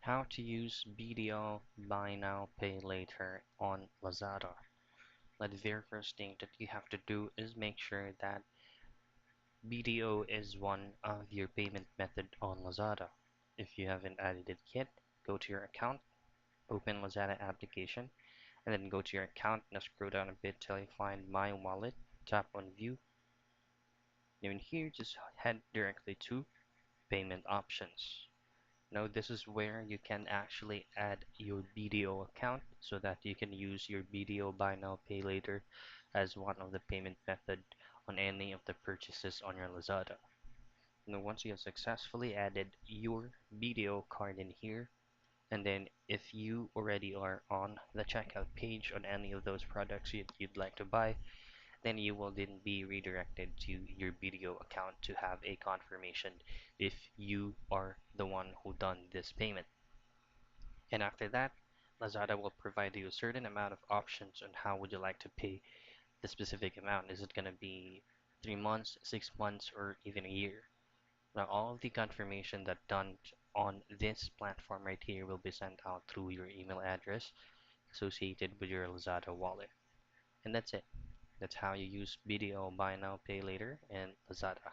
How to use BDO Buy Now Pay Later on Lazada. Now, the very first thing that you have to do is make sure that BDO is one of your payment method on Lazada. If you haven't added it yet, go to your account, open Lazada application, and then go to your account. Now scroll down a bit till you find My Wallet. Tap on View. Now in here, just head directly to Payment Options. Now this is where you can actually add your BDO account so that you can use your BDO Buy Now Pay Later as one of the payment method on any of the purchases on your Lazada. Now once you have successfully added your BDO card in here, and then if you already are on the checkout page on any of those products you'd like to buy, then you will then be redirected to your BDO account to have a confirmation if you are the one who done this payment. And after that, Lazada will provide you a certain amount of options on how would you like to pay the specific amount. Is it going to be 3 months, 6 months, or even a year? Now, all of the confirmation that done on this platform right here will be sent out through your email address associated with your Lazada wallet. And that's it. That's how you use BDO Buy Now Pay Later and Lazada.